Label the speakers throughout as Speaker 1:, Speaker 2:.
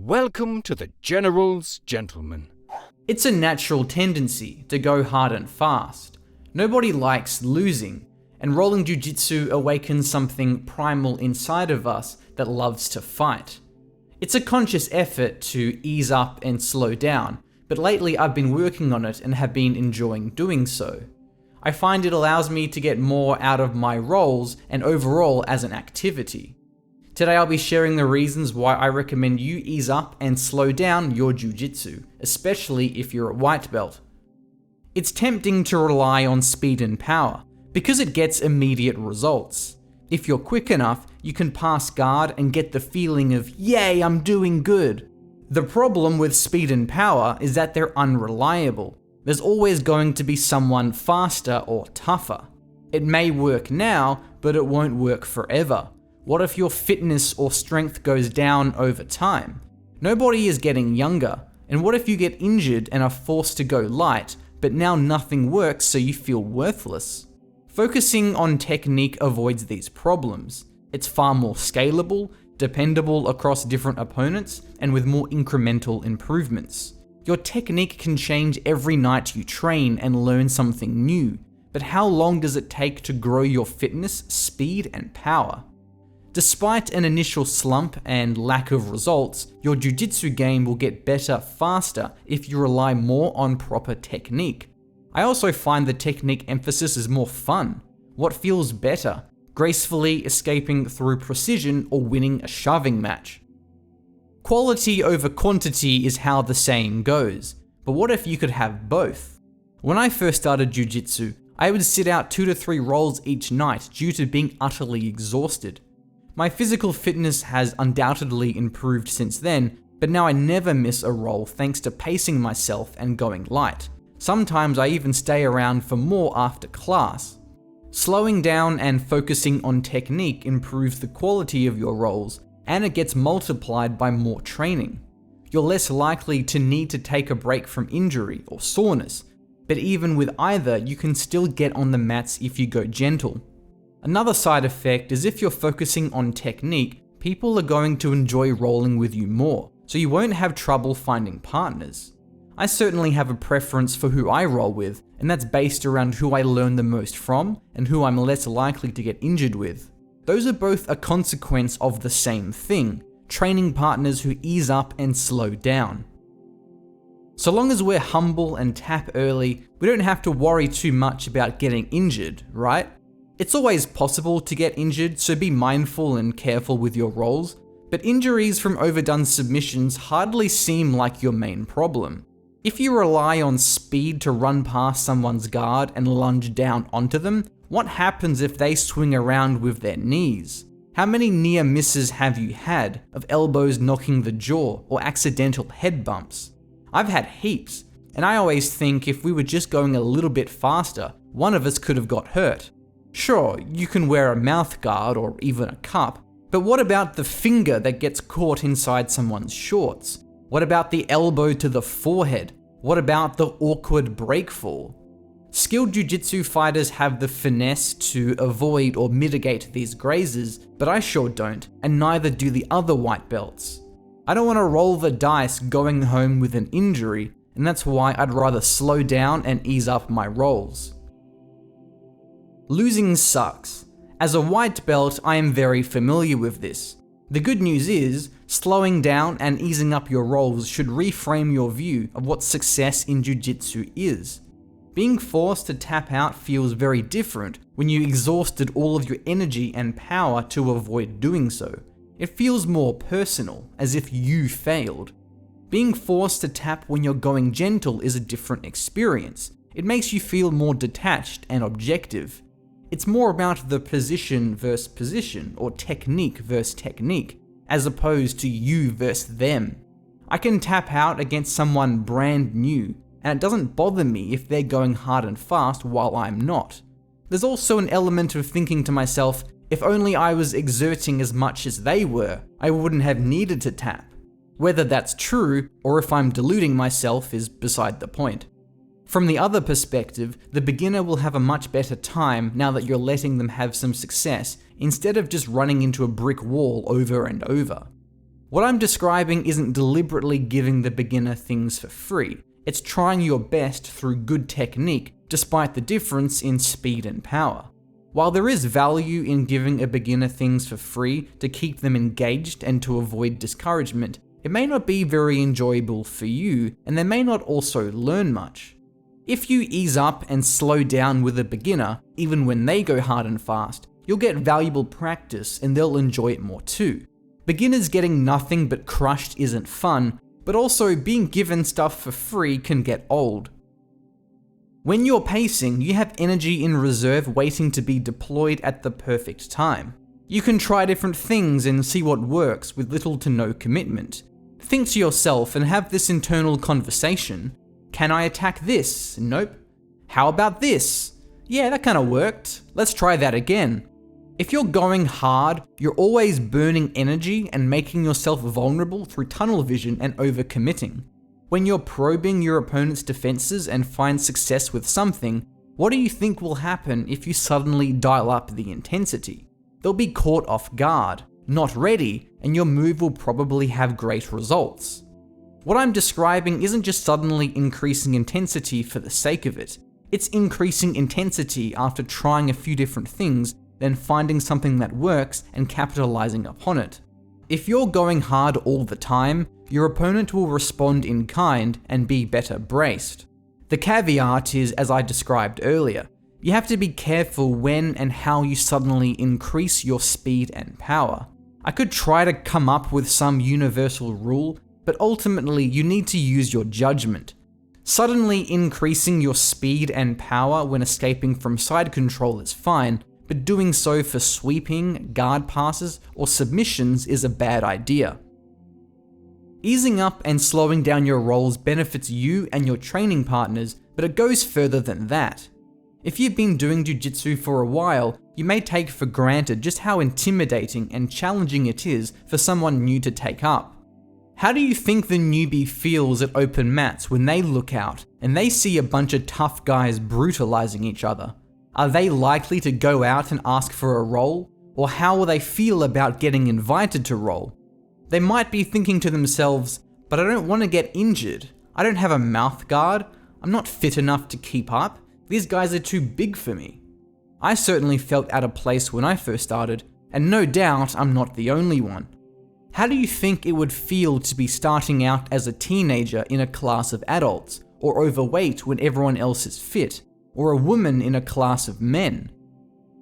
Speaker 1: Welcome to the General's Gentleman.
Speaker 2: It's a natural tendency to go hard and fast. Nobody likes losing, and rolling jiu-jitsu awakens something primal inside of us that loves to fight. It's a conscious effort to ease up and slow down, but lately I've been working on it and have been enjoying doing so. I find it allows me to get more out of my rolls and overall as an activity. Today I'll be sharing the reasons why I recommend you ease up and slow down your jiu-jitsu, especially if you're a white belt. It's tempting to rely on speed and power, because it gets immediate results. If you're quick enough, you can pass guard and get the feeling of, yay, I'm doing good. The problem with speed and power is that they're unreliable. There's always going to be someone faster or tougher. It may work now, but it won't work forever. What if your fitness or strength goes down over time? Nobody is getting younger. And what if you get injured and are forced to go light, but now nothing works so you feel worthless? Focusing on technique avoids these problems. It's far more scalable, dependable across different opponents, and with more incremental improvements. Your technique can change every night you train and learn something new, but how long does it take to grow your fitness, speed, and power? Despite an initial slump and lack of results, your jiu-jitsu game will get better faster if you rely more on proper technique. I also find the technique emphasis is more fun. What feels better? Gracefully escaping through precision or winning a shoving match? Quality over quantity is how the saying goes, but what if you could have both? When I first started jiu-jitsu, I would sit out 2 to 3 rolls each night due to being utterly exhausted. My physical fitness has undoubtedly improved since then, but now I never miss a roll thanks to pacing myself and going light. Sometimes I even stay around for more after class. Slowing down and focusing on technique improves the quality of your rolls, and it gets multiplied by more training. You're less likely to need to take a break from injury or soreness, but even with either, you can still get on the mats if you go gentle. Another side effect is if you're focusing on technique, people are going to enjoy rolling with you more, so you won't have trouble finding partners. I certainly have a preference for who I roll with, and that's based around who I learn the most from and who I'm less likely to get injured with. Those are both a consequence of the same thing, training partners who ease up and slow down. So long as we're humble and tap early, we don't have to worry too much about getting injured, right? It's always possible to get injured, so be mindful and careful with your rolls, but injuries from overdone submissions hardly seem like your main problem. If you rely on speed to run past someone's guard and lunge down onto them, what happens if they swing around with their knees? How many near misses have you had of elbows knocking the jaw or accidental head bumps? I've had heaps, and I always think if we were just going a little bit faster, one of us could have got hurt. Sure, you can wear a mouth guard or even a cup, but what about the finger that gets caught inside someone's shorts? What about the elbow to the forehead? What about the awkward breakfall? Skilled jiu-jitsu fighters have the finesse to avoid or mitigate these grazes, but I sure don't, and neither do the other white belts. I don't want to roll the dice going home with an injury, and that's why I'd rather slow down and ease up my rolls. Losing sucks. As a white belt, I am very familiar with this. The good news is, slowing down and easing up your rolls should reframe your view of what success in jiu-jitsu is. Being forced to tap out feels very different when you exhausted all of your energy and power to avoid doing so. It feels more personal, as if you failed. Being forced to tap when you're going gentle is a different experience. It makes you feel more detached and objective. It's more about the position versus position, or technique versus technique, as opposed to you versus them. I can tap out against someone brand new, and it doesn't bother me if they're going hard and fast while I'm not. There's also an element of thinking to myself, if only I was exerting as much as they were, I wouldn't have needed to tap. Whether that's true, or if I'm deluding myself, is beside the point. From the other perspective, the beginner will have a much better time now that you're letting them have some success, instead of just running into a brick wall over and over. What I'm describing isn't deliberately giving the beginner things for free. It's trying your best through good technique, despite the difference in speed and power. While there is value in giving a beginner things for free to keep them engaged and to avoid discouragement, it may not be very enjoyable for you, and they may not also learn much. If you ease up and slow down with a beginner, even when they go hard and fast, you'll get valuable practice and they'll enjoy it more too. Beginners getting nothing but crushed isn't fun, but also being given stuff for free can get old. When you're pacing, you have energy in reserve waiting to be deployed at the perfect time. You can try different things and see what works with little to no commitment. Think to yourself and have this internal conversation. Can I attack this? Nope. How about this? Yeah, that kind of worked. Let's try that again. If you're going hard, you're always burning energy and making yourself vulnerable through tunnel vision and overcommitting. When you're probing your opponent's defenses and find success with something, what do you think will happen if you suddenly dial up the intensity? They'll be caught off guard, not ready, and your move will probably have great results. What I'm describing isn't just suddenly increasing intensity for the sake of it. It's increasing intensity after trying a few different things, then finding something that works and capitalizing upon it. If you're going hard all the time, your opponent will respond in kind and be better braced. The caveat is, as I described earlier, you have to be careful when and how you suddenly increase your speed and power. I could try to come up with some universal rule, but ultimately you need to use your judgment. Suddenly increasing your speed and power when escaping from side control is fine, but doing so for sweeping, guard passes, or submissions is a bad idea. Easing up and slowing down your rolls benefits you and your training partners, but it goes further than that. If you've been doing Jiu-Jitsu for a while, you may take for granted just how intimidating and challenging it is for someone new to take up. How do you think the newbie feels at open mats when they look out and they see a bunch of tough guys brutalizing each other? Are they likely to go out and ask for a roll? Or how will they feel about getting invited to roll? They might be thinking to themselves, but I don't want to get injured. I don't have a mouth guard. I'm not fit enough to keep up. These guys are too big for me. I certainly felt out of place when I first started, and no doubt I'm not the only one. How do you think it would feel to be starting out as a teenager in a class of adults, or overweight when everyone else is fit, or a woman in a class of men?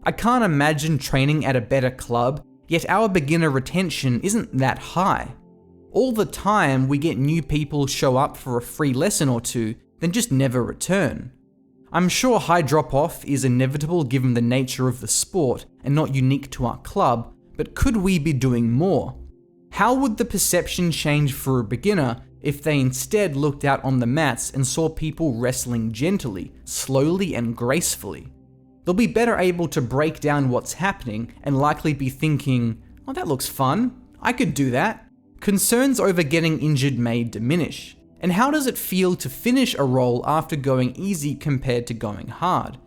Speaker 2: I can't imagine training at a better club, yet our beginner retention isn't that high. All the time we get new people show up for a free lesson or two, then just never return. I'm sure high drop-off is inevitable given the nature of the sport and not unique to our club, but could we be doing more? How would the perception change for a beginner if they instead looked out on the mats and saw people wrestling gently, slowly and gracefully? They'll be better able to break down what's happening and likely be thinking, oh, that looks fun, I could do that. Concerns over getting injured may diminish. And how does it feel to finish a roll after going easy compared to going hard?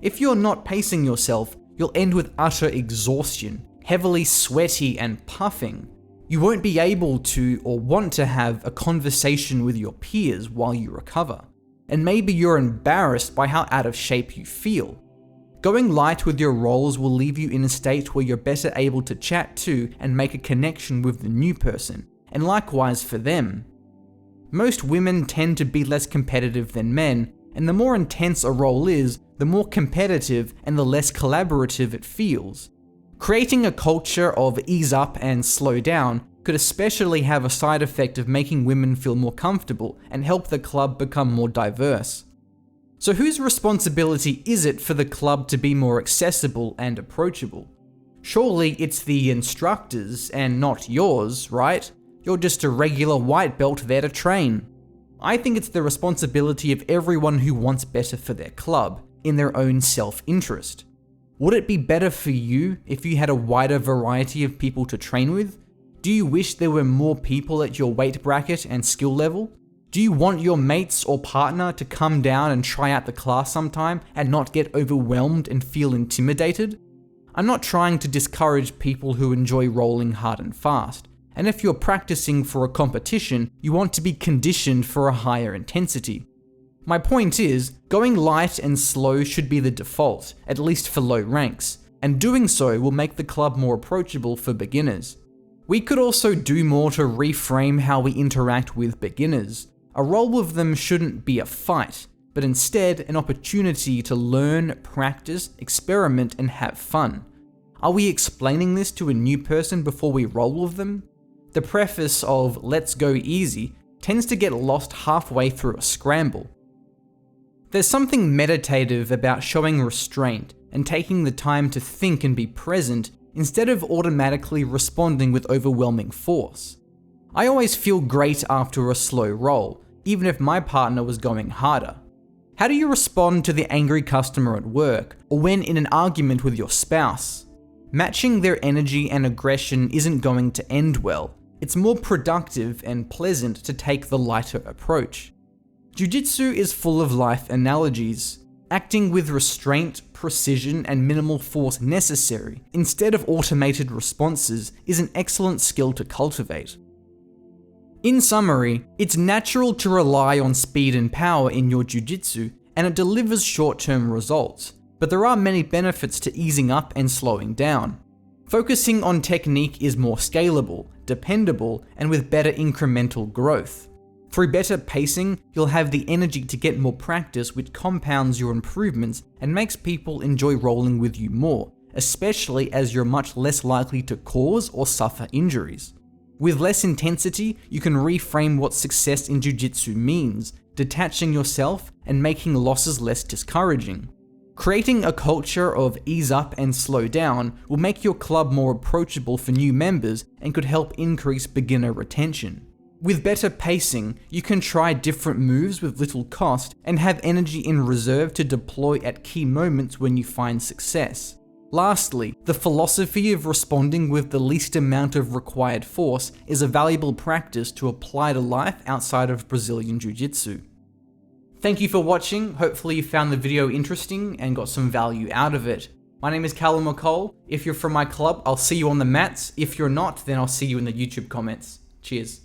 Speaker 2: If you're not pacing yourself, you'll end with utter exhaustion, heavily sweaty and puffing. You won't be able to or want to have a conversation with your peers while you recover. And maybe you're embarrassed by how out of shape you feel. Going light with your rolls will leave you in a state where you're better able to chat to and make a connection with the new person, and likewise for them. Most women tend to be less competitive than men, and the more intense a roll is, the more competitive and the less collaborative it feels. Creating a culture of ease up and slow down could especially have a side effect of making women feel more comfortable and help the club become more diverse. So whose responsibility is it for the club to be more accessible and approachable? Surely it's the instructors and not yours, right? You're just a regular white belt there to train. I think it's the responsibility of everyone who wants better for their club, in their own self-interest. Would it be better for you if you had a wider variety of people to train with? Do you wish there were more people at your weight bracket and skill level? Do you want your mates or partner to come down and try out the class sometime and not get overwhelmed and feel intimidated? I'm not trying to discourage people who enjoy rolling hard and fast. and if you're practicing for a competition, you want to be conditioned for a higher intensity. My point is, going light and slow should be the default, at least for low ranks, and doing so will make the club more approachable for beginners. We could also do more to reframe how we interact with beginners. A role with them shouldn't be a fight, but instead an opportunity to learn, practice, experiment, and have fun. Are we explaining this to a new person before we roll with them? The preface of "let's go easy" tends to get lost halfway through a scramble. There's something meditative about showing restraint and taking the time to think and be present instead of automatically responding with overwhelming force. I always feel great after a slow roll, even if my partner was going harder. How do you respond to the angry customer at work, or when in an argument with your spouse? Matching their energy and aggression isn't going to end well. It's more productive and pleasant to take the lighter approach. Jiu-Jitsu is full of life analogies. Acting with restraint, precision, and minimal force necessary, instead of automated responses, is an excellent skill to cultivate. In summary, it's natural to rely on speed and power in your Jiu-Jitsu, and it delivers short-term results, but there are many benefits to easing up and slowing down. Focusing on technique is more scalable, dependable, and with better incremental growth. Through better pacing, you'll have the energy to get more practice, which compounds your improvements and makes people enjoy rolling with you more, especially as you're much less likely to cause or suffer injuries. With less intensity, you can reframe what success in Jiu-Jitsu means, detaching yourself and making losses less discouraging. Creating a culture of ease up and slow down will make your club more approachable for new members and could help increase beginner retention. With better pacing, you can try different moves with little cost and have energy in reserve to deploy at key moments when you find success. Lastly, the philosophy of responding with the least amount of required force is a valuable practice to apply to life outside of Brazilian Jiu-Jitsu. Thank you for watching. Hopefully you found the video interesting and got some value out of it. My name is Callum McCall. If you're from my club, I'll see you on the mats. If you're not, then I'll see you in the YouTube comments. Cheers.